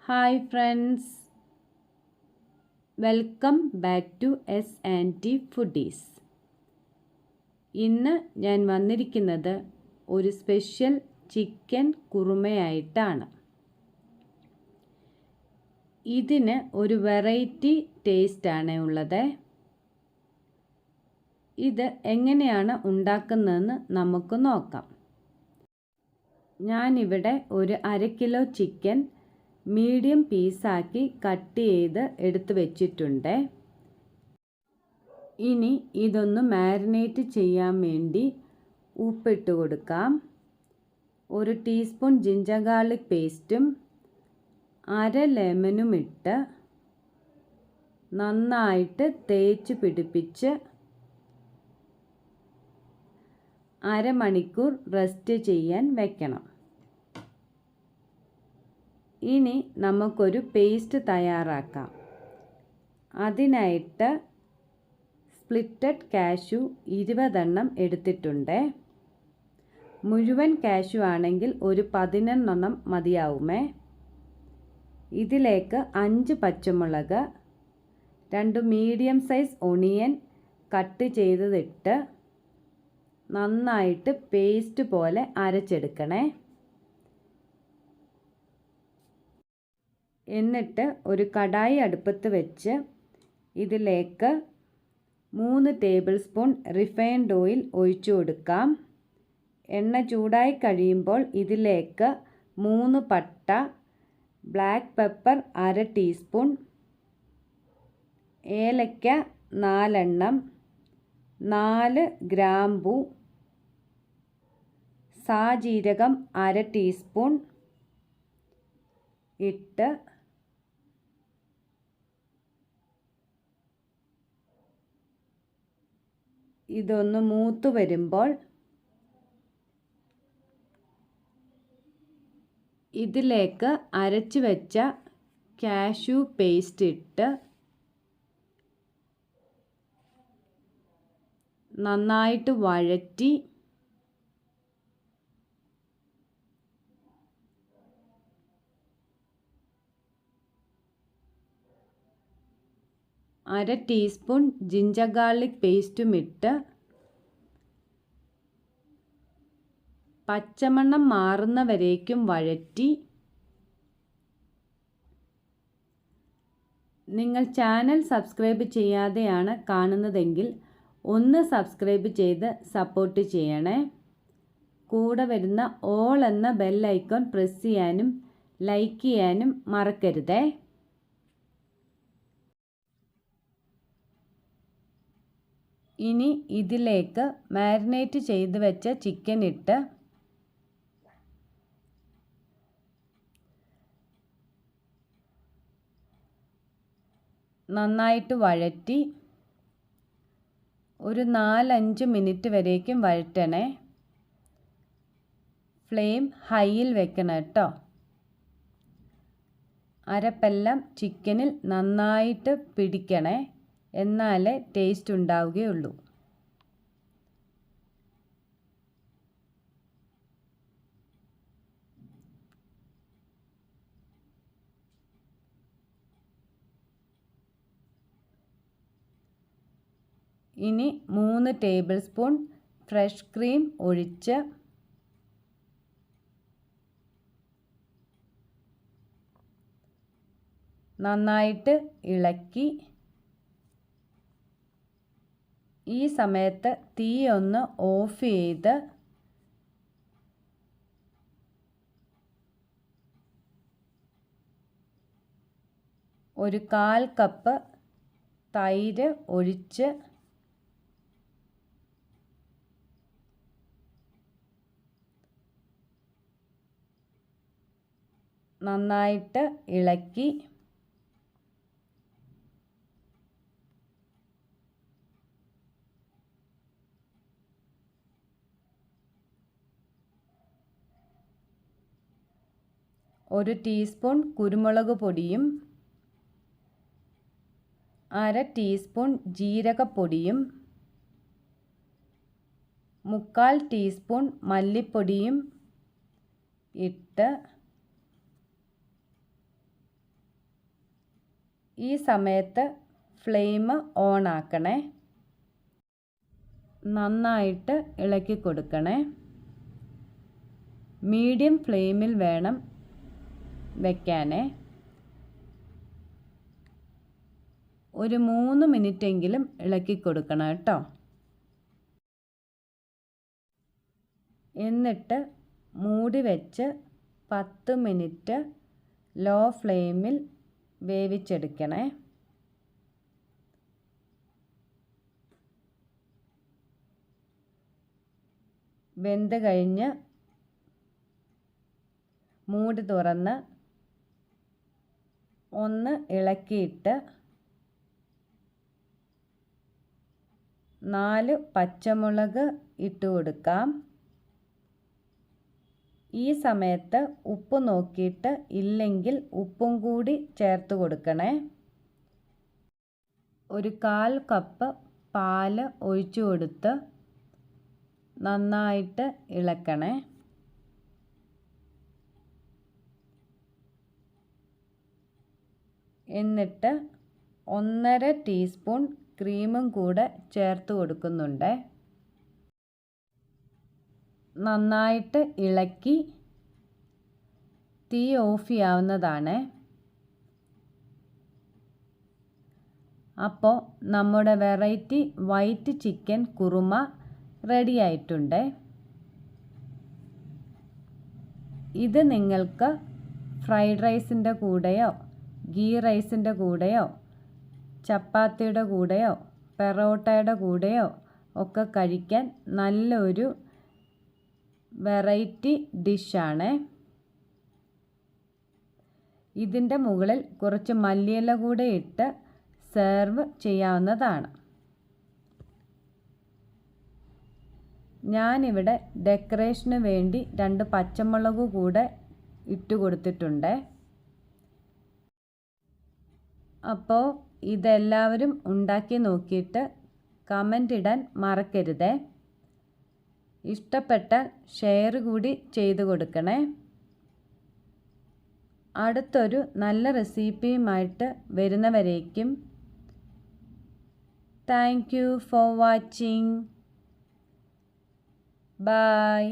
Hi friends, welcome back to S&T foodies. ഇന്ന് ഞാൻ വന്നിരിക്കുന്നത് ഒരു സ്പെഷ്യൽ ചിക്കൻ കുറുമയായിട്ടാണ്. ഇതിന് ഒരു വെറൈറ്റി ടേസ്റ്റാണ് ഉള്ളത്. ഇത് എങ്ങനെയാണ് ഉണ്ടാക്കുന്നതെന്ന് നമുക്ക് നോക്കാം. ഞാനിവിടെ ഒരു 1/2 കിലോ ചിക്കൻ മീഡിയം പീസാക്കി കട്ട് ചെയ്ത് എടുത്തു വെച്ചിട്ടുണ്ട്. ഇനി ഇതൊന്ന് മാരിനേറ്റ് ചെയ്യാൻ വേണ്ടി ഉപ്പിട്ട് കൊടുക്കാം. 1 ടീസ്പൂൺ ജിഞ്ചർ ഗാർലിക് പേസ്റ്റും 1/2 ലെമണും ഇട്ട് നന്നായിട്ട് തേച്ച് പിടിപ്പിച്ച് അരമണിക്കൂർ റെസ്റ്റ് ചെയ്യാൻ വെക്കണം. ഇനി നമുക്കൊരു പേസ്റ്റ് തയ്യാറാക്കാം. അതിനായിട്ട് സ്പ്ലിറ്റഡ് കാഷ്യൂ 20 എണ്ണം എടുത്തിട്ടുണ്ട്. മുഴുവൻ കാഷ്യൂ ആണെങ്കിൽ ഒരു 11 എണ്ണം മതിയാവുമേ. ഇതിലേക്ക് 5 പച്ചമുളക്, 2 മീഡിയം സൈസ് ഒണിയൻ കട്ട് ചെയ്തതിട്ട് നന്നായിട്ട് പേസ്റ്റ് പോലെ അരച്ചെടുക്കണേ. എന്നിട്ട് ഒരു കടായി അടുപ്പത്ത് വെച്ച് ഇതിലേക്ക് 3 ടേബിൾ സ്പൂൺ റിഫൈൻഡ് ഓയിൽ ഒഴിച്ചു കൊടുക്കാം. എണ്ണ ചൂടായി കഴിയുമ്പോൾ ഇതിലേക്ക് 3 പട്ട, ബ്ലാക്ക് പെപ്പർ 1/2 ടീസ്പൂൺ, ഏലക്ക 4 എണ്ണം, 4 ഗ്രാമ്പൂ, സാജീരകം 1/2 ടീസ്പൂൺ ഇട്ട് ഇതൊന്ന് മൂത്ത് വരുമ്പോൾ ഇതിലേക്ക് അരച്ചു വെച്ച കാഷ്യൂ പേസ്റ്റ് ഇട്ട് നന്നായിട്ട് വഴറ്റി അര ടീസ്പൂൺ ജിഞ്ചർ ഗാർലിക് പേസ്റ്റും ഇട്ട് പച്ചമണം മാറുന്നവരേക്കും വഴറ്റി. നിങ്ങൾ ചാനൽ സബ്സ്ക്രൈബ് ചെയ്യാതെയാണ് കാണുന്നതെങ്കിൽ ഒന്ന് സബ്സ്ക്രൈബ് ചെയ്ത് സപ്പോർട്ട് ചെയ്യണേ. കൂടെ വരുന്ന ഓൾ എന്ന ബെൽ ഐക്കൺ പ്രസ് ചെയ്യാനും ലൈക്ക് ചെയ്യാനും മറക്കരുതേ. ഇനി ഇതിലേക്ക് മാരിനേറ്റ് ചെയ്ത് വെച്ച ചിക്കൻ ഇട്ട് നന്നായിട്ട് വഴറ്റി ഒരു 4-5 മിനിറ്റ് വരേക്കും വഴറ്റണേ. ഫ്ലെയിം ഹൈയിൽ വെക്കണം കേട്ടോ. അരപ്പെല്ലാം ചിക്കനിൽ നന്നായിട്ട് പിടിക്കണേ, എന്നാലേ ടേസ്റ്റ് ഉണ്ടാവുകയുള്ളൂ. ഇനി 3 ടേബിൾ സ്പൂൺ ഫ്രഷ് ക്രീം ഒഴിച്ച് നന്നായിട്ട് ഇളക്കി ഈ സമയത്ത് തീ ഒന്ന് ഓഫ് ചെയ്ത് ഒരു 1/4 കപ്പ് തൈര് ഒഴിച്ച് നന്നായിട്ട് ഇളക്കി ഒരു ടീസ്പൂൺ കുരുമുളക് പൊടിയും 1/2 ടീസ്പൂൺ ജീരകപ്പൊടിയും 1/4 ടീസ്പൂൺ മല്ലിപ്പൊടിയും ഇട്ട് ഈ സമയത്ത് ഫ്ലെയിം ഓൺ ആക്കണേ. നന്നായിട്ട് ഇളക്കി കൊടുക്കണേ. മീഡിയം ഫ്ലെയിമിൽ വേണം വയ്ക്കാനേ. ഒരു 3 മിനിറ്റെങ്കിലും ഇളക്കി കൊടുക്കണം കേട്ടോ. എന്നിട്ട് മൂടി വെച്ച് 10 മിനിറ്റ് ലോ ഫ്ലെയിമിൽ വേവിച്ചെടുക്കണേ. വെന്ത് കഴിഞ്ഞ് മൂടി തുറന്ന് ഒന്ന് ഇളക്കിയിട്ട് 4 പച്ചമുളക് ഇട്ട് കൊടുക്കാം. ഈ സമയത്ത് ഉപ്പ് നോക്കിയിട്ട് ഇല്ലെങ്കിൽ ഉപ്പും കൂടി ചേർത്ത് കൊടുക്കണേ. ഒരു 1/4 കപ്പ് പാല് ഒഴിച്ചു കൊടുത്ത് നന്നായിട്ട് ഇളക്കണേ. എന്നിട്ട് 1/2 ടീസ്പൂൺ ക്രീമും കൂടെ ചേർത്ത് കൊടുക്കുന്നുണ്ട്. നന്നായിട്ട് ഇളക്കി തീ ഓഫ് ചെയ്യാവുന്നതാണ്. അപ്പോൾ നമ്മുടെ variety white chicken kurma ready ആയിട്ടുണ്ട്. ഇത് നിങ്ങൾക്ക് ഫ്രൈഡ് റൈസിൻ്റെ കൂടെയോ ഗീ റൈസിൻ്റെ കൂടെയോ ചപ്പാത്തിയുടെ കൂടെയോ പെറോട്ടയുടെ കൂടെയോ ഒക്കെ കഴിക്കാൻ നല്ലൊരു വെറൈറ്റി ഡിഷാണ്. ഇതിൻ്റെ മുകളിൽ കുറച്ച് മല്ലിയില കൂടെ ഇട്ട് സെർവ് ചെയ്യാവുന്നതാണ്. ഞാനിവിടെ ഡെക്കറേഷന് വേണ്ടി 2 പച്ചമുളക് കൂടെ ഇട്ട് കൊടുത്തിട്ടുണ്ട്. അപ്പോൾ ഇതെല്ലാവരും ഉണ്ടാക്കി നോക്കിയിട്ട് കമൻ്റ് ഇടാൻ മറക്കരുതേ. ഇഷ്ടപ്പെട്ടാൽ ഷെയർ കൂടി ചെയ്തു കൊടുക്കണേ. അടുത്തൊരു നല്ല റെസിപ്പിയുമായിട്ട് വരുന്നവരേക്കും thank you for watching. By.